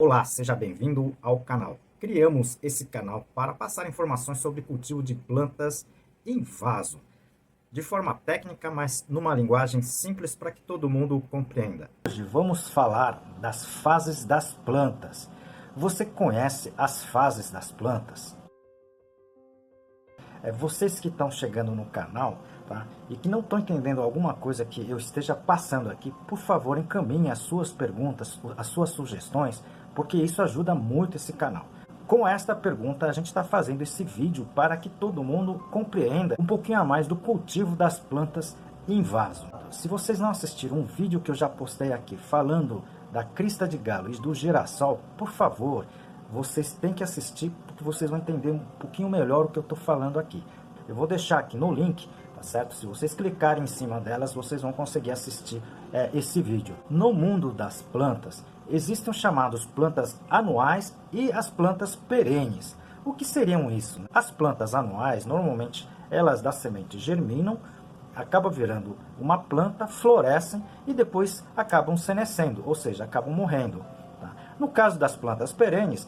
Olá, seja bem-vindo ao canal. Criamos esse canal para passar informações sobre cultivo de plantas em vaso, de forma técnica, mas numa linguagem simples para que todo mundo compreenda. Hoje vamos falar das fases das plantas. Você conhece as fases das plantas? Vocês que estão chegando no canal, tá? E que não estão entendendo alguma coisa que eu esteja passando aqui, por favor, encaminhem as suas perguntas, as suas sugestões, porque isso ajuda muito esse canal. Com esta pergunta, a gente está fazendo esse vídeo para que todo mundo compreenda um pouquinho a mais do cultivo das plantas em vaso. Se vocês não assistiram um vídeo que eu já postei aqui falando da crista de galo e do girassol, por favor, vocês têm que assistir, porque vocês vão entender um pouquinho melhor o que eu estou falando aqui. Eu vou deixar aqui no link, tá certo? Se vocês clicarem em cima delas, vocês vão conseguir assistir esse vídeo. No mundo das plantas, existem os chamados plantas anuais e as plantas perenes. O que seriam isso? As plantas anuais, normalmente, elas da semente germinam, acabam virando uma planta, florescem e depois acabam senescendo, ou seja, acabam morrendo. Tá? No caso das plantas perenes,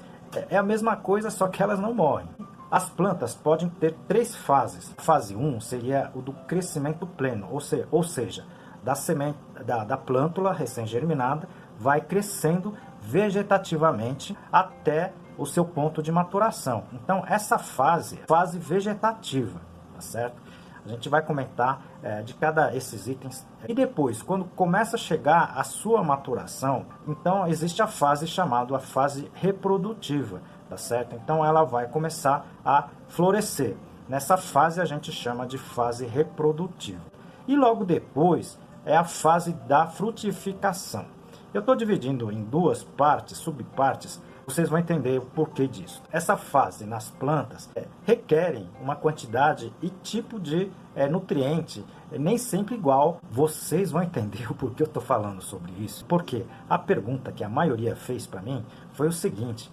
é a mesma coisa, só que elas não morrem. As plantas podem ter três fases. A fase 1 seria o do crescimento pleno, ou seja, da semente, da plântula recém-germinada, vai crescendo vegetativamente até o seu ponto de maturação. Então, essa fase vegetativa, tá certo? A gente vai comentar de cada esses itens. E depois, quando começa a chegar a sua maturação, então existe a fase chamada a fase reprodutiva, tá certo? Então ela vai começar a florescer. Nessa fase a gente chama de fase reprodutiva. E logo depois é a fase da frutificação. Eu estou dividindo em duas partes, subpartes. Vocês vão entender o porquê disso. Essa fase nas plantas requerem uma quantidade e tipo de nutriente nem sempre igual. Vocês vão entender o porquê eu estou falando sobre isso. Porque a pergunta que a maioria fez para mim foi o seguinte: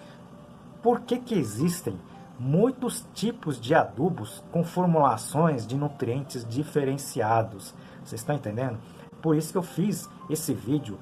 por que existem muitos tipos de adubos com formulações de nutrientes diferenciados? Vocês estão entendendo? Por isso que eu fiz esse vídeo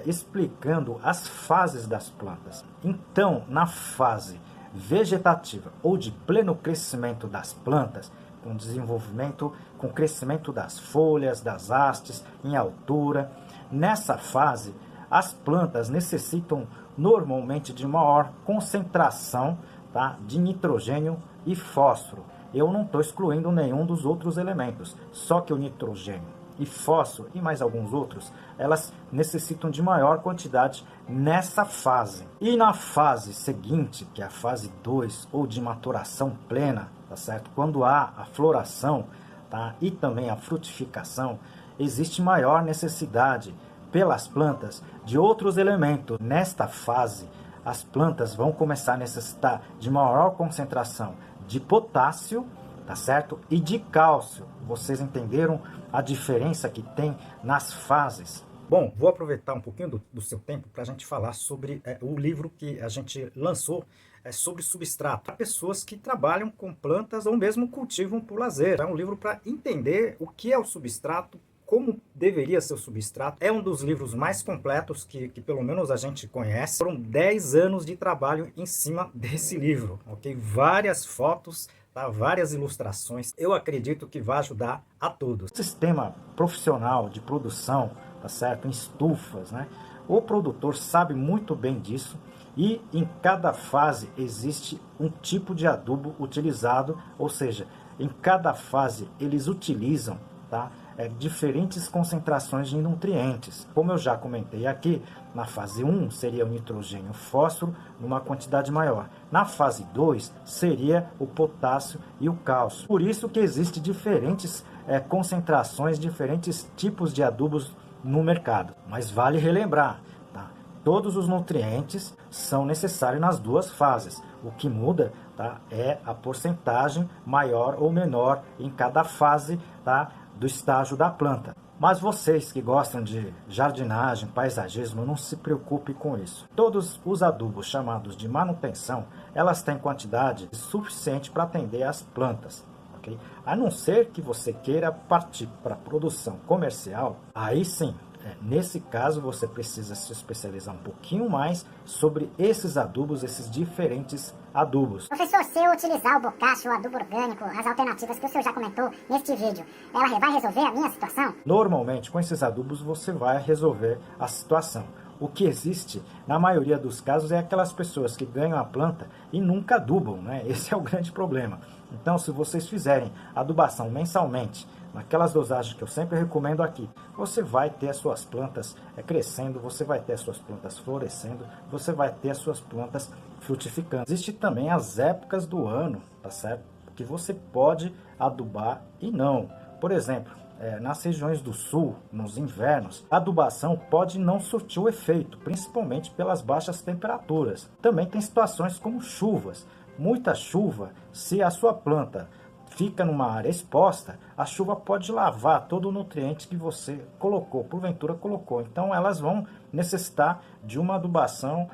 explicando as fases das plantas. Então, na fase vegetativa ou de pleno crescimento das plantas, com desenvolvimento, com crescimento das folhas, das hastes, em altura, nessa fase, as plantas necessitam normalmente de maior concentração, tá, de nitrogênio e fósforo. Eu não estou excluindo nenhum dos outros elementos, só que o nitrogênio e fósforo e mais alguns outros, elas necessitam de maior quantidade nessa fase. E na fase seguinte, que é a fase 2 ou de maturação plena, tá certo? Quando há a floração, tá? E também a frutificação, existe maior necessidade pelas plantas de outros elementos. Nesta fase, as plantas vão começar a necessitar de maior concentração de potássio, tá certo? E de cálcio. Vocês entenderam a diferença que tem nas fases? Bom, vou aproveitar um pouquinho do seu tempo para a gente falar sobre o livro que a gente lançou sobre substrato. Há pessoas que trabalham com plantas ou mesmo cultivam por lazer. É um livro para entender o que é o substrato, como deveria ser o substrato. É um dos livros mais completos que pelo menos a gente conhece. Foram 10 anos de trabalho em cima desse livro, ok? Várias fotos, tá? Várias ilustrações. Eu acredito que vai ajudar a todos. O sistema profissional de produção, tá certo? Em estufas, né? O produtor sabe muito bem disso. E em cada fase existe um tipo de adubo utilizado, ou seja, em cada fase eles utilizam, tá? Diferentes concentrações de nutrientes. Como eu já comentei aqui, na fase 1 seria o nitrogênio e o fósforo numa quantidade maior. Na fase 2 seria o potássio e o cálcio. Por isso que existem diferentes concentrações, diferentes tipos de adubos no mercado. Mas vale relembrar, tá? Todos os nutrientes são necessários nas duas fases. O que muda, tá, é a porcentagem maior ou menor em cada fase, tá, do estágio da planta. Mas vocês que gostam de jardinagem, paisagismo, não se preocupe com isso. Todos os adubos chamados de manutenção, elas têm quantidade suficiente para atender as plantas. Okay? A não ser que você queira partir para a produção comercial, aí sim, Nesse caso, você precisa se especializar um pouquinho mais sobre esses adubos, esses diferentes adubos. Professor, se eu utilizar o bocashi, o adubo orgânico, as alternativas que o senhor já comentou neste vídeo, ela vai resolver a minha situação? Normalmente, com esses adubos, você vai resolver a situação. O que existe, na maioria dos casos, é aquelas pessoas que ganham a planta e nunca adubam, né? Esse é o grande problema. Então, se vocês fizerem adubação mensalmente, naquelas dosagens que eu sempre recomendo aqui, você vai ter as suas plantas crescendo, você vai ter as suas plantas florescendo, você vai ter as suas plantas frutificando. Existem também as épocas do ano, tá certo? Que você pode adubar e não. Por exemplo, nas regiões do sul, nos invernos, a adubação pode não surtir o efeito, principalmente pelas baixas temperaturas. Também tem situações como chuvas. Muita chuva, se a sua planta fica numa área exposta, a chuva pode lavar todo o nutriente que você colocou, porventura colocou. Então elas vão necessitar de uma adubação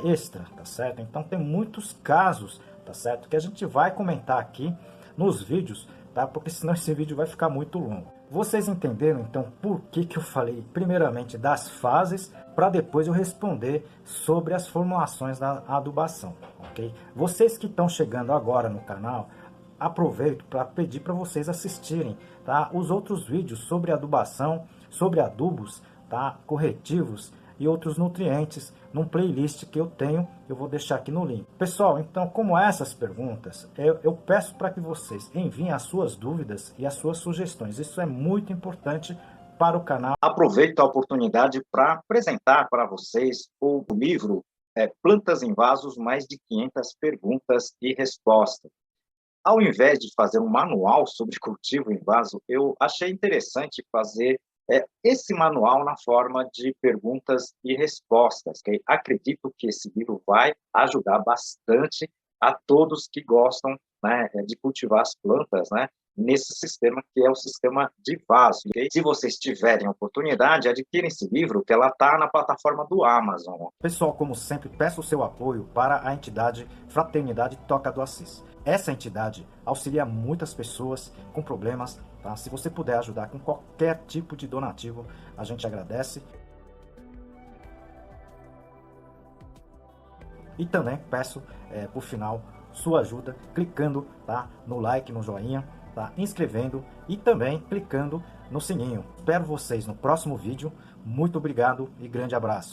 extra, tá certo? Então tem muitos casos, tá certo? Que a gente vai comentar aqui nos vídeos, tá? Porque senão esse vídeo vai ficar muito longo. Vocês entenderam então por que eu falei primeiramente das fases, para depois eu responder sobre as formulações da adubação, ok? Vocês que estão chegando agora no canal, aproveito para pedir para vocês assistirem, tá, os outros vídeos sobre adubação, sobre adubos, tá, corretivos e outros nutrientes num playlist que eu tenho, eu vou deixar aqui no link. Pessoal, então, como essas perguntas, eu peço para que vocês enviem as suas dúvidas e as suas sugestões. Isso é muito importante para o canal. Aproveito a oportunidade para apresentar para vocês o livro Plantas em Vasos, mais de 500 perguntas e respostas. Ao invés de fazer um manual sobre cultivo em vaso, eu achei interessante fazer esse manual na forma de perguntas e respostas. Que acredito que esse livro vai ajudar bastante a todos que gostam, né, de cultivar as plantas, né, nesse sistema que é o sistema de vaso. Okay? Se vocês tiverem oportunidade, adquirem esse livro, que ela está na plataforma do Amazon. Pessoal, como sempre, peço o seu apoio para a entidade Fraternidade Toca do Assis. Essa entidade auxilia muitas pessoas com problemas, tá? Se você puder ajudar com qualquer tipo de donativo, a gente agradece. E também peço, por final, sua ajuda clicando, tá, no like, no joinha, tá, inscrevendo e também clicando no sininho. Espero vocês no próximo vídeo. Muito obrigado e grande abraço.